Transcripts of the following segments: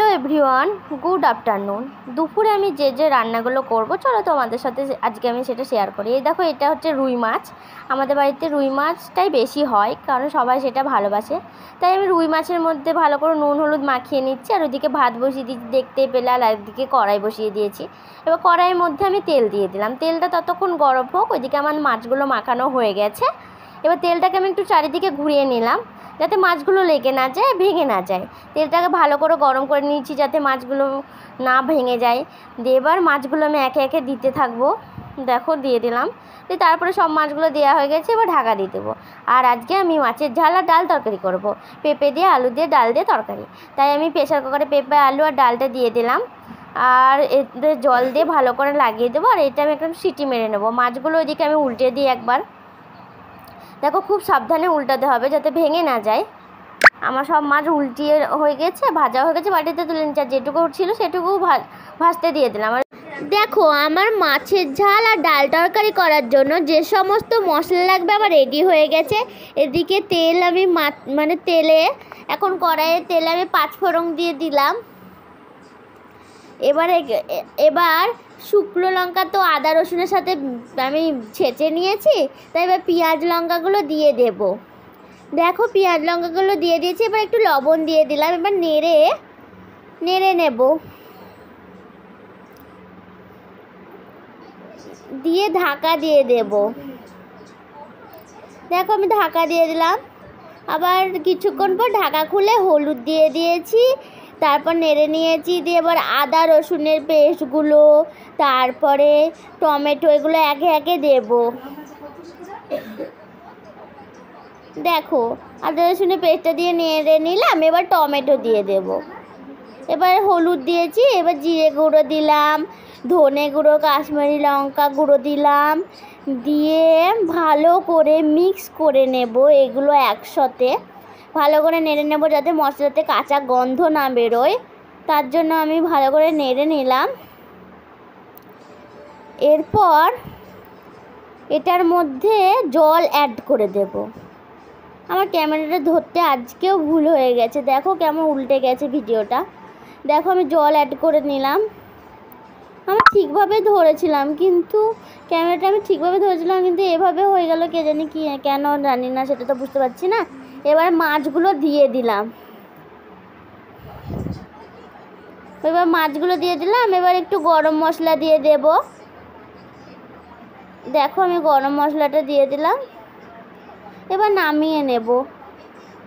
Hello everyone, good afternoon. দুপুরে আমি যে রান্নাগুলো করব চলো তোমাদের সাথে আজকে আমি সেটা শেয়ার করি। এই দেখো, এটা হচ্ছে রুই মাছ। আমাদের বাড়িতে রুই মাছটাই বেশি হয়, কারণ সবাই সেটা ভালোবাসে। তাই আমি রুই মাছের মধ্যে ভালো করে নুন হলুদ মাখিয়ে নিচ্ছি, আর ওইদিকে ভাত বসিয়ে দিচ্ছি দেখতে পেলে, আর একদিকে কড়াই বসিয়ে দিয়েছি। এবার কড়াইয়ের মধ্যে আমি তেল দিয়ে দিলাম, তেলটা ততক্ষণ গরম হোক। ওইদিকে আমার মাছগুলো মাখানো হয়ে গেছে। এবার তেলটাকে আমি একটু চারিদিকে ঘুরিয়ে নিলাম, যাতে মাছগুলো লেগে না যায়, ভেঙে না যায়। তেলটাকে ভালো করে গরম করে নিয়েছি যাতে মাছগুলো না ভেঙে যায়। দিয়ে এবার মাছগুলো আমি একে একে দিতে থাকবো। দেখো, দিয়ে দিলাম। দিয়ে তারপরে সব মাছগুলো দেওয়া হয়ে গেছে, এবার ঢাকা দিয়ে দেবো। আর আজকে আমি মাছের ঝাল আর ডাল তরকারি করব, পেঁপে দিয়ে আলু দিয়ে ডাল দিয়ে তরকারি। তাই আমি প্রেসার কুকারে পেঁপে আলু আর ডালটা দিয়ে দিলাম, আর এতে জল দিয়ে ভালো করে লাগিয়ে দেবো। আর এটা আমি একদম সিটি মেরে নেবো। মাছগুলো ওইদিকে আমি উল্টে দিই একবার। দেখো, খুব সাবধানে উল্টাতে হবে যাতে ভেঙে না যায়। আমার সব মাছ উল্টিয়ে হয়ে গেছে, ভাজা হয়ে গেছে, বাটিতে তুলে নিচ্ছি। আর যেটুকু ছিল সেটুকু ভাজতে দিয়ে দিলাম। আর দেখো, আমার মাছের ঝাল আর ডাল তরকারি করার জন্য যে সমস্ত মশলা লাগবে আমার রেডি হয়ে গেছে। এদিকে তেল আমি তেলে এখন কড়াইয়ে তেলে আমি 5 ফোড়ন দিয়ে দিলাম। এবার শুকনো লঙ্কা তো আদা রসুনের সাথে আমি ছেঁচে নিয়েছি, তাই এবার পেঁয়াজ লঙ্কাগুলো দিয়ে দেব। দেখো, পেঁয়াজ লঙ্কাগুলো দিয়ে দিয়েছি। এবার একটু লবণ দিয়ে দিলাম। এবার নেড়ে নেব, দিয়ে ঢাকা দিয়ে দেব। দেখো, আমি ঢাকা দিয়ে দিলাম। আবার কিছুক্ষণ পর ঢাকা খুলে হলুদ দিয়ে দিয়েছি, তারপর নেড়ে নিয়েছি। দিয়ে এবার আদা রসুনের পেস্টগুলো, তারপরে টমেটো, এগুলো একে একে দেব। দেখো, আদা রসুনের পেস্টটা দিয়ে নেড়ে নিলাম। এবার টমেটো দিয়ে দেব। এবার হলুদ দিয়েছি। এবার জিরে গুঁড়ো দিলাম, ধনে গুঁড়ো, কাশ্মীরি লঙ্কা গুঁড়ো দিলাম। দিয়ে ভালো করে মিক্স করে নেব এগুলো একসাথে। ভালো করে নেড়ে নেব যাতে মশলাতে কাঁচা গন্ধ না বেরোয়, তার জন্য আমি ভালো করে নেড়ে নিলাম। এরপর এটার মধ্যে জল অ্যাড করে দেব। আমার ক্যামেরাটা ধরতে আজকেও ভুল হয়ে গেছে, দেখো কেমন উল্টে গেছে ভিডিওটা। দেখো, আমি জল অ্যাড করে নিলাম। আমি ঠিকভাবে ধরেছিলাম, কিন্তু ক্যামেরাটা আমি ঠিকভাবে ধরেছিলাম, কিন্তু এভাবে হয়ে গেল কে জানি কি, কেন জানি না, সেটা তো বুঝতে পারছি না। এবার মাছগুলো দিয়ে দিলাম। এবার একটু গরম মশলা দিয়ে দেব। দেখো, আমি গরম মশলাটা দিয়ে দিলাম। এবার নামিয়ে নেব।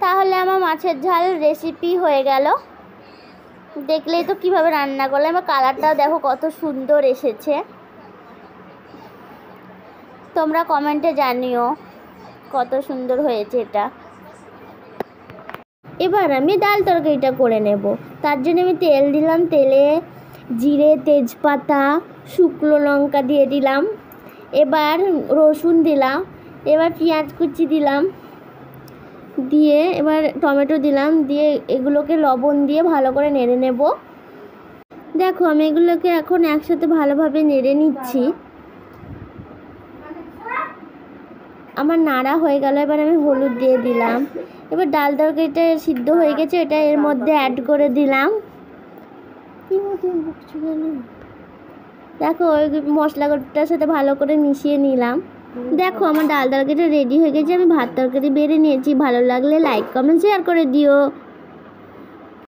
তাহলে আমার মাছের ঝাল রেসিপি হয়ে গেল। দেখলেই তো কীভাবে রান্না করলাম। এবার কালারটাও দেখো কত সুন্দর এসেছে। তোমরা কমেন্টে জানিও কত সুন্দর হয়েছে এটা। এবার আমি ডাল তরকারিটা করে নেব। তার জন্য আমি তেল দিলাম, তেলে জিরে, তেজপাতা, শুকনো লঙ্কা দিয়ে দিলাম। এবার রসুন দিলাম, এবার পেঁয়াজ কুচি দিলাম, দিয়ে এবার টমেটো দিলাম, দিয়ে এগুলোকে লবণ দিয়ে ভালো করে নেড়ে নেব। দেখো, আমি এগুলোকে এখন একসাথে ভালোভাবে নেড়ে নিচ্ছি। আমার নাড়া হয়ে গেল। এবার আমি হলুদ দিয়ে দিলাম। এবার ডাল তরকারিটা সিদ্ধ হয়ে গেছে, এটা এর মধ্যে অ্যাড করে দিলাম। দেখো, ওই মশলাটার সাথে ভালো করে মিশিয়ে নিলাম। দেখো, আমার ডাল তরকারিটা রেডি হয়ে গেছে। আমি ভাত তরকারি বেড়ে নিয়েছি। ভালো লাগলে লাইক কমেন্ট শেয়ার করে দিও।